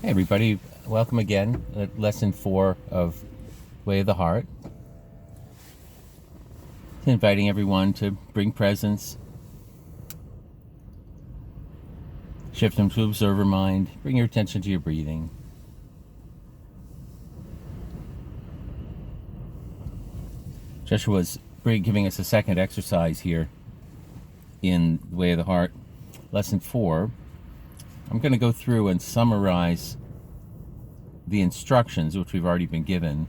Hey everybody, welcome again at lesson 4 of Way of the Heart. Inviting everyone to bring presence, shift them to observer mind, bring your attention to your breathing. Joshua's giving us a second exercise here in Way of the Heart, lesson 4. I'm going to go through and summarize the instructions, which we've already been given,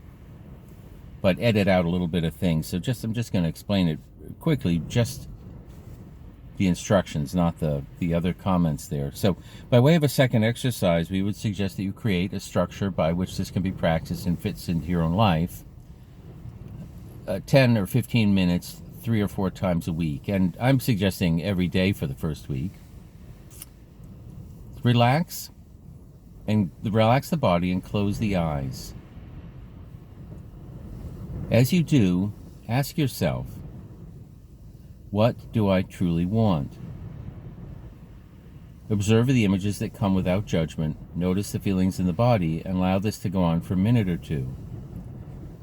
but edit out a little bit of things. So I'm just going to explain it quickly, just the instructions, not the other comments there. So by way of a second exercise, we would suggest that you create a structure by which this can be practiced and fits into your own life. 10 or 15 minutes, 3 or 4 times a week. And I'm suggesting every day for the first week. Relax the body and close the eyes. As you do, ask yourself, what do I truly want? Observe the images that come without judgment. Notice the feelings in the body and allow this to go on for a minute or two.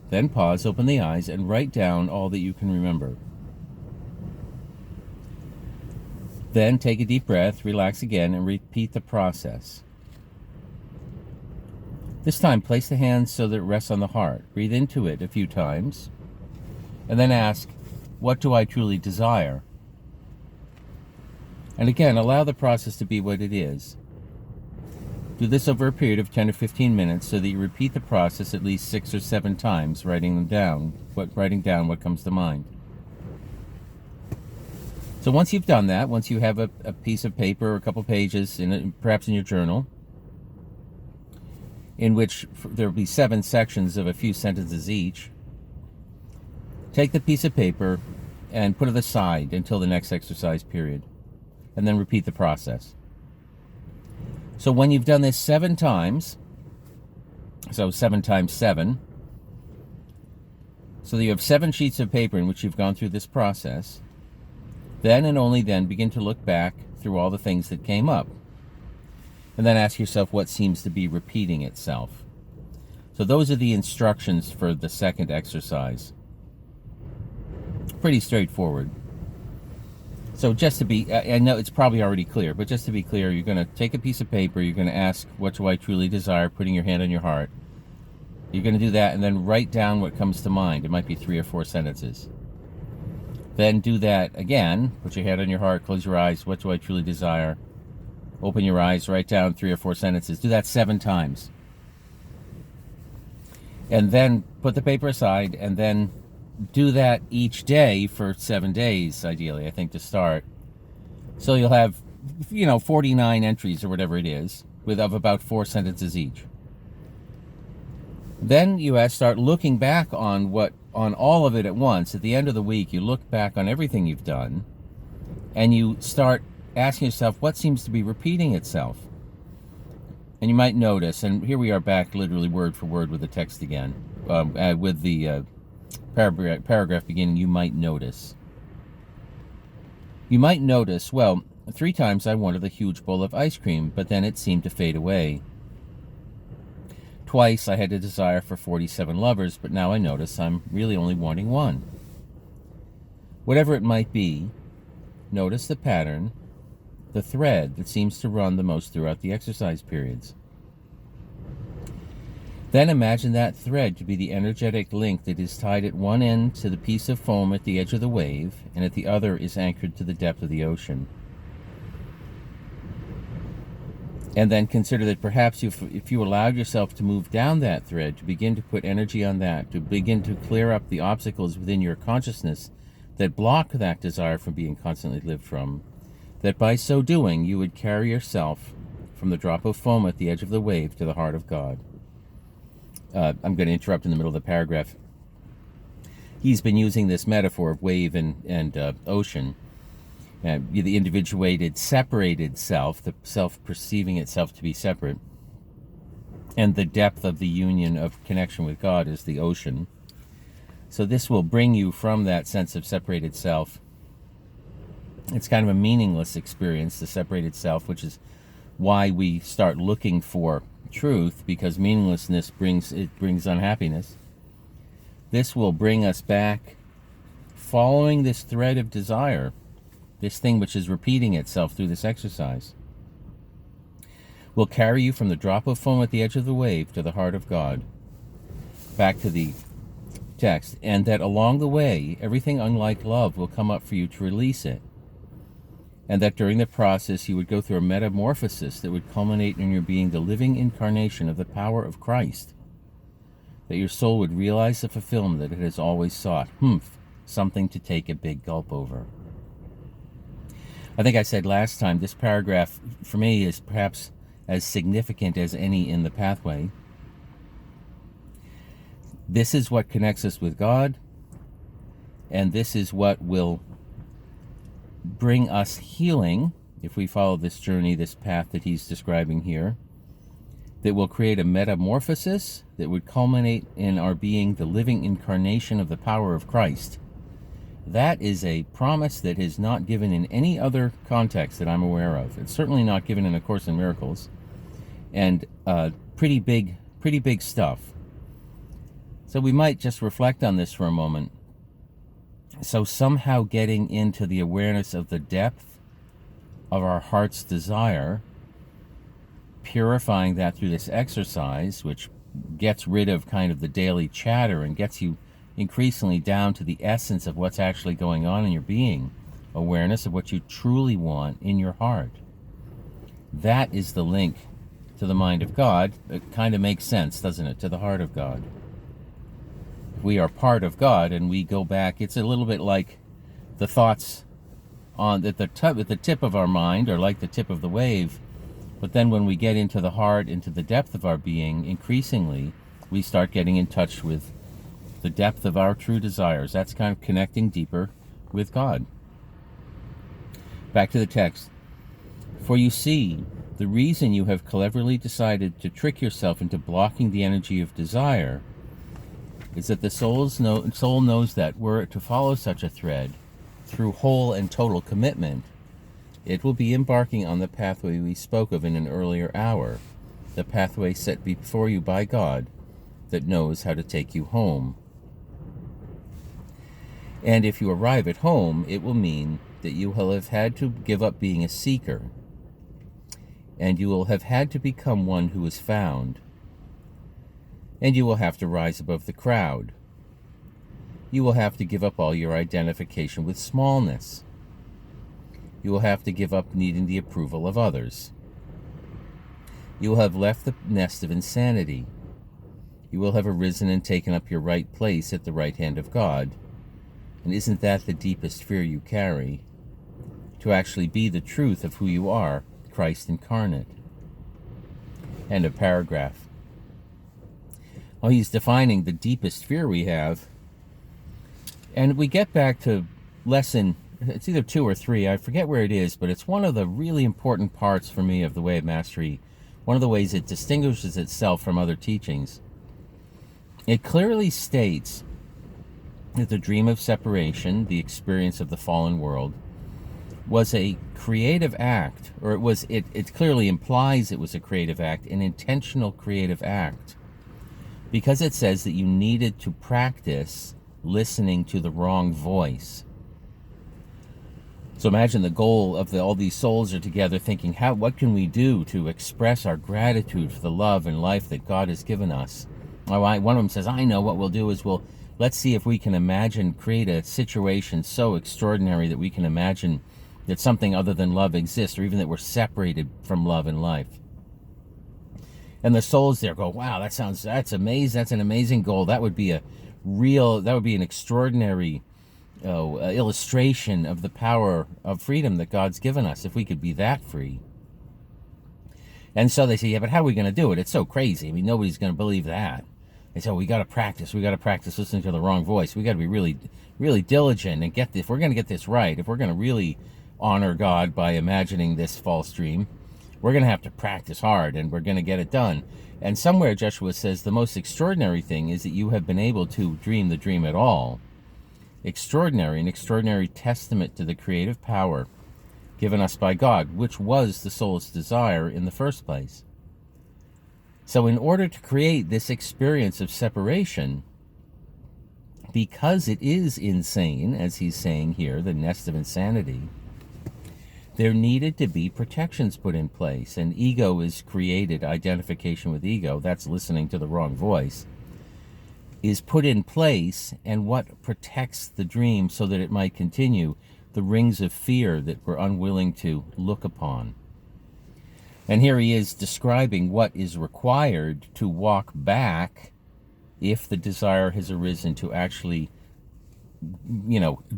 Then pause, open the eyes, and write down all that you can remember. Then take a deep breath, relax again, and repeat the process. This time, place the hands so that it rests on the heart. Breathe into it a few times, and then ask, what do I truly desire? And again, allow the process to be what it is. Do this over a period of 10 to 15 minutes so that you repeat the process at least 6 or 7 times, writing down what comes to mind. So once you've done that, once you have a piece of paper or a couple pages, perhaps in your journal, in which there will be 7 sections of a few sentences each, take the piece of paper and put it aside until the next exercise period, and then repeat the process. So when you've done this 7 times, so 7 times 7, so that you have 7 sheets of paper in which you've gone through this process, then and only then begin to look back through all the things that came up. And then ask yourself what seems to be repeating itself. So those are the instructions for the second exercise. Pretty straightforward. So just to be, I know it's probably already clear, but just to be clear, you're going to take a piece of paper, you're going to ask, what do I truly desire, putting your hand on your heart. You're going to do that and then write down what comes to mind. It might be 3 or 4 sentences. Then do that again, put your hand on your heart, close your eyes, what do I truly desire? Open your eyes, write down 3 or 4 sentences. Do that 7 times. And then put the paper aside, and then do that each day for 7 days, ideally, I think, to start. So you'll have, 49 entries or whatever it is, of about 4 sentences each. Then you start looking back on all of it at once. At the end of the week, you look back on everything you've done, and you start asking yourself what seems to be repeating itself. And you might notice, and here we are back literally word for word with the text again, with the paragraph beginning, you might notice. You might notice, well, 3 times I wanted a huge bowl of ice cream, but then it seemed to fade away. Twice I had a desire for 47 lovers, but now I notice I'm really only wanting 1. Whatever it might be, notice the pattern, the thread that seems to run the most throughout the exercise periods. Then imagine that thread to be the energetic link that is tied at one end to the piece of foam at the edge of the wave, and at the other is anchored to the depth of the ocean. And then consider that perhaps if you allowed yourself to move down that thread, to begin to put energy on that, to begin to clear up the obstacles within your consciousness that block that desire from being constantly lived from, that by so doing you would carry yourself from the drop of foam at the edge of the wave to the heart of God. I'm going to interrupt in the middle of the paragraph. He's been using this metaphor of wave and ocean, the individuated, separated self, the self perceiving itself to be separate, and the depth of the union of connection with God is the ocean. So this will bring you from that sense of separated self. It's kind of a meaningless experience, the separated self, which is why we start looking for truth, because meaninglessness brings unhappiness. This will bring us back, following this thread of desire, this thing which is repeating itself through this exercise, will carry you from the drop of foam at the edge of the wave to the heart of God. Back to the text. And that along the way, everything unlike love will come up for you to release it. And that during the process, you would go through a metamorphosis that would culminate in your being the living incarnation of the power of Christ. That your soul would realize the fulfillment that it has always sought. Something to take a big gulp over. I think I said last time, this paragraph for me is perhaps as significant as any in the pathway. This is what connects us with God, and this is what will bring us healing if we follow this journey, this path that he's describing here, that will create a metamorphosis that would culminate in our being the living incarnation of the power of Christ. That is a promise that is not given in any other context that I'm aware of. It's certainly not given in A Course in Miracles, and pretty big stuff. So we might just reflect on this for a moment. So somehow getting into the awareness of the depth of our heart's desire, purifying that through this exercise, which gets rid of kind of the daily chatter and gets you increasingly down to the essence of what's actually going on in your being, awareness of what you truly want in your heart. That is the link to the mind of God. It kind of makes sense, doesn't it, to the heart of God. We are part of God, and we go back. It's a little bit like the thoughts at the tip of our mind are like the tip of the wave, but then when we get into the heart, into the depth of our being, increasingly we start getting in touch with the depth of our true desires. That's kind of connecting deeper with God. Back to the text. For you see, the reason you have cleverly decided to trick yourself into blocking the energy of desire is that the soul knows that were it to follow such a thread through whole and total commitment, it will be embarking on the pathway we spoke of in an earlier hour, the pathway set before you by God that knows how to take you home. And if you arrive at home, it will mean that you will have had to give up being a seeker, and you will have had to become one who is found. And you will have to rise above the crowd. You will have to give up all your identification with smallness. You will have to give up needing the approval of others. You will have left the nest of insanity. You will have arisen and taken up your right place at the right hand of God. And isn't that the deepest fear you carry? To actually be the truth of who you are, Christ incarnate. End of paragraph. Well, he's defining the deepest fear we have. And we get back to lesson, it's either 2 or 3, I forget where it is, but it's one of the really important parts for me of the Way of Mastery. One of the ways it distinguishes itself from other teachings. It clearly states that the dream of separation, the experience of the fallen world, was a creative act, or it clearly implies it was a creative act, an intentional creative act. Because it says that you needed to practice listening to the wrong voice. So imagine the goal of all these souls are together thinking, what can we do to express our gratitude for the love and life that God has given us? One of them says, I know what we'll do is let's see if we can create a situation so extraordinary that we can imagine that something other than love exists, or even that we're separated from love and life. And the souls there go, wow, that's amazing. That's an amazing goal. That would be an extraordinary illustration of the power of freedom that God's given us, if we could be that free. And so they say, yeah, but how are we going to do it? It's so crazy. I mean, nobody's going to believe that. They say, we got to practice listening to the wrong voice. We got to be really, really diligent and if we're going to get this right, if we're going to really honor God by imagining this false dream, we're going to have to practice hard, and we're going to get it done. And somewhere Joshua says the most extraordinary thing is that you have been able to dream the dream at all. An extraordinary testament to the creative power given us by God, which was the soul's desire in the first place. So in order to create this experience of separation, because it is insane, as he's saying here, the nest of insanity, there needed to be protections put in place. And ego is created, identification with ego, that's listening to the wrong voice, is put in place. And what protects the dream so that it might continue? The rings of fear that we're unwilling to look upon. And here he is describing what is required to walk back if the desire has arisen to actually,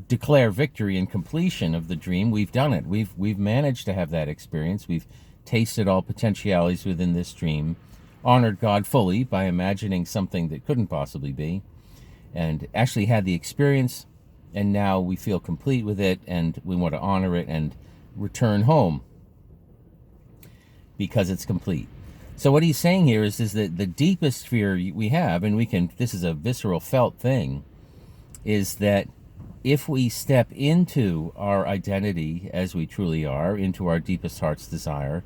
declare victory and completion of the dream. We've done it. We've managed to have that experience. We've tasted all potentialities within this dream, honored God fully by imagining something that couldn't possibly be, and actually had the experience, and now we feel complete with it, and we want to honor it and return home because it's complete. So what he's saying here is that the deepest fear we have, and this is a visceral felt thing, is that if we step into our identity as we truly are, into our deepest heart's desire,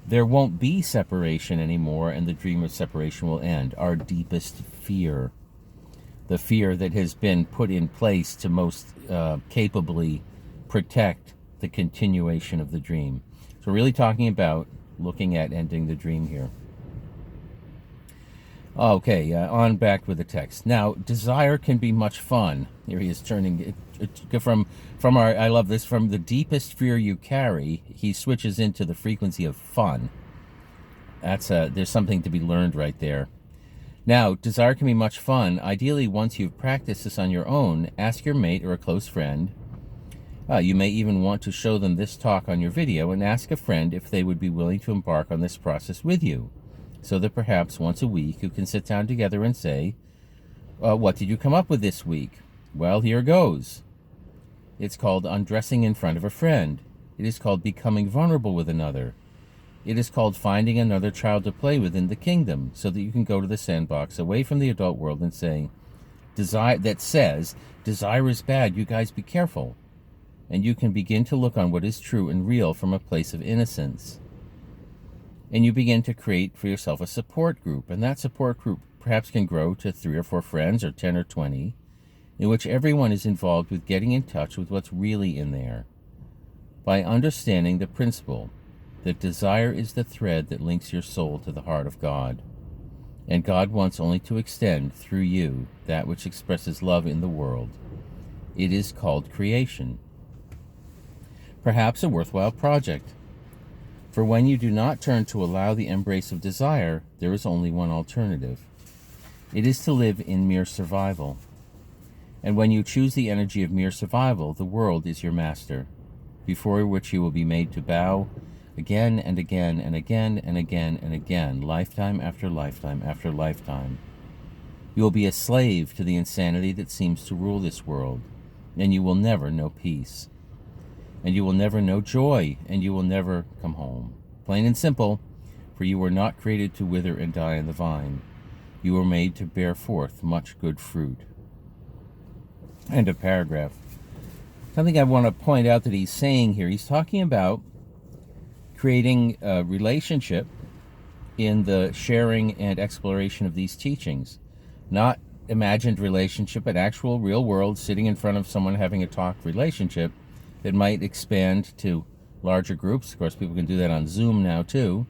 there won't be separation anymore, and the dream of separation will end. Our deepest fear, the fear that has been put in place to most capably protect the continuation of the dream. So we're really talking about looking at ending the dream here. Okay, on back with the text. Now, desire can be much fun. Here he is turning from our, I love this, from the deepest fear you carry, he switches into the frequency of fun. There's something to be learned right there. Now, desire can be much fun. Ideally, once you've practiced this on your own, ask your mate or a close friend. You may even want to show them this talk on your video and ask a friend if they would be willing to embark on this process with you, so that perhaps once a week you can sit down together and say, what did you come up with this week? Well, here goes. It's called undressing in front of a friend. It is called becoming vulnerable with another. It is called finding another child to play with in the kingdom, so that you can go to the sandbox away from the adult world and say, desire is bad, you guys be careful. And you can begin to look on what is true and real from a place of innocence. And you begin to create for yourself a support group, and that support group perhaps can grow to 3 or 4 friends, or 10 or 20, in which everyone is involved with getting in touch with what's really in there, by understanding the principle that desire is the thread that links your soul to the heart of God, and God wants only to extend through you that which expresses love in the world. It is called creation. Perhaps a worthwhile project. For when you do not turn to allow the embrace of desire, there is only one alternative. It is to live in mere survival. And when you choose the energy of mere survival, the world is your master, before which you will be made to bow again and again and again and again and again, lifetime after lifetime after lifetime. You will be a slave to the insanity that seems to rule this world, and you will never know peace. And you will never know joy, and you will never come home. Plain and simple, for you were not created to wither and die in the vine. You were made to bear forth much good fruit. End of paragraph. Something I want to point out that he's saying here, he's talking about creating a relationship in the sharing and exploration of these teachings. Not imagined relationship, but actual real world, sitting in front of someone having a talk relationship that might expand to larger groups. Of course, people can do that on Zoom now too.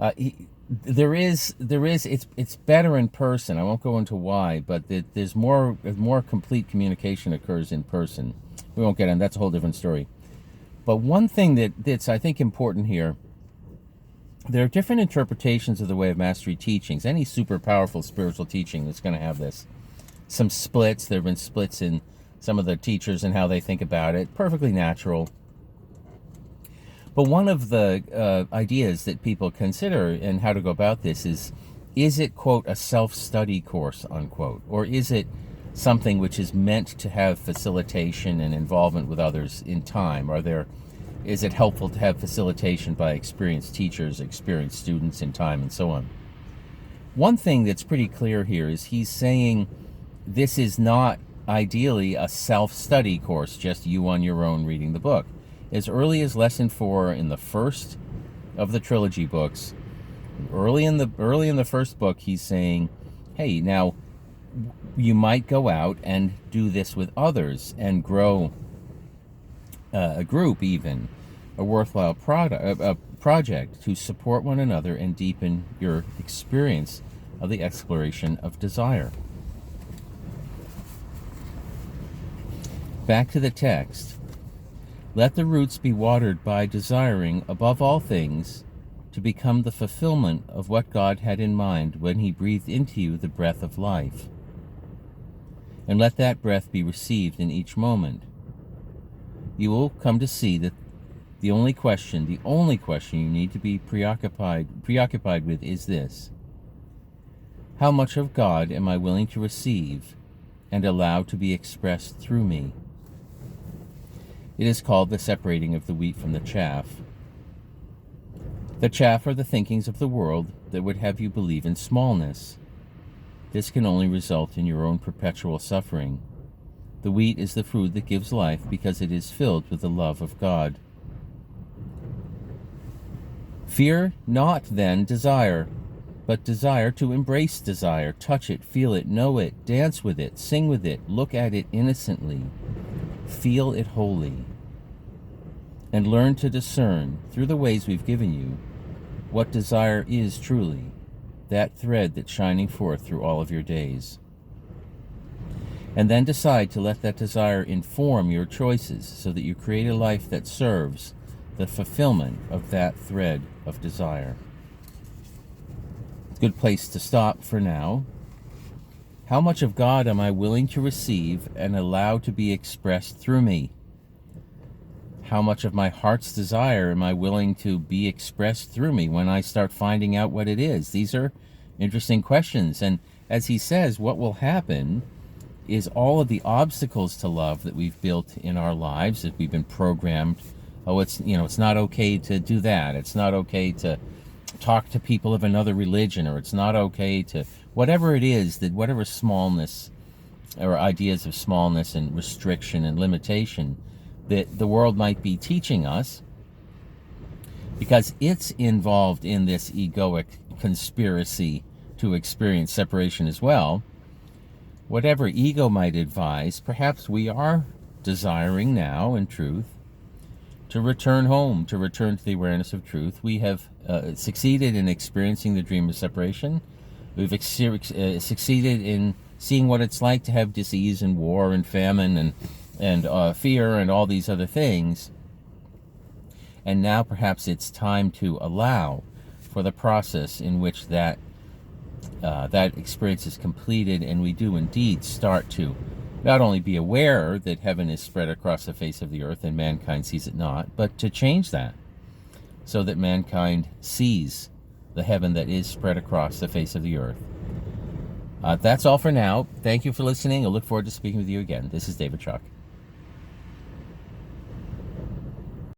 It's better in person. I won't go into why, but there's more complete communication occurs in person. We won't get on. That's a whole different story. But one thing that's I think important here, there are different interpretations of the Way of Mastery teachings. Any super powerful spiritual teaching is going to have this. Some splits. There have been splits in some of the teachers and how they think about it. Perfectly natural. But one of the ideas that people consider and how to go about this is it, quote, a self-study course, unquote? Or is it something which is meant to have facilitation and involvement with others in time? Is it helpful to have facilitation by experienced teachers, experienced students in time, and so on? One thing that's pretty clear here is he's saying this is not ideally a self-study course, just you on your own reading the book. As early as lesson 4 in the first of the trilogy books, early in the first book, he's saying, hey, now you might go out and do this with others and grow a group, even a worthwhile project to support one another and deepen your experience of the exploration of desire. Back to the text. Let the roots be watered by desiring, above all things, to become the fulfillment of what God had in mind when he breathed into you the breath of life. And let that breath be received in each moment. You will come to see that the only question you need to be preoccupied with is this: how much of God am I willing to receive and allow to be expressed through me? It is called the separating of the wheat from the chaff. The chaff are the thinkings of the world that would have you believe in smallness. This can only result in your own perpetual suffering. The wheat is the food that gives life because it is filled with the love of God. Fear not then desire, but desire to embrace desire, touch it, feel it, know it, dance with it, sing with it, look at it innocently, feel it wholly, and learn to discern, through the ways we've given you, what desire is truly, that thread that's shining forth through all of your days. And then decide to let that desire inform your choices so that you create a life that serves the fulfillment of that thread of desire. Good place to stop for now. How much of God am I willing to receive and allow to be expressed through me? How much of my heart's desire am I willing to be expressed through me when I start finding out what it is? These are interesting questions. And as he says, what will happen is all of the obstacles to love that we've built in our lives, that we've been programmed. Oh, it's not okay to do that. It's not okay to talk to people of another religion, or it's not okay to whatever it is, that whatever smallness or ideas of smallness and restriction and limitation that the world might be teaching us, because it's involved in this egoic conspiracy to experience separation as well. Whatever ego might advise, perhaps we are desiring now, in truth, to return home, to return to the awareness of truth. We have succeeded in experiencing the dream of separation. We've succeeded in seeing what it's like to have disease and war and famine and fear and all these other things. And now perhaps it's time to allow for the process in which that experience is completed, and we do indeed start to not only be aware that heaven is spread across the face of the earth and mankind sees it not, but to change that so that mankind sees the heaven that is spread across the face of the earth. That's all for now. Thank you for listening. I look forward to speaking with you again. This is David Chuck.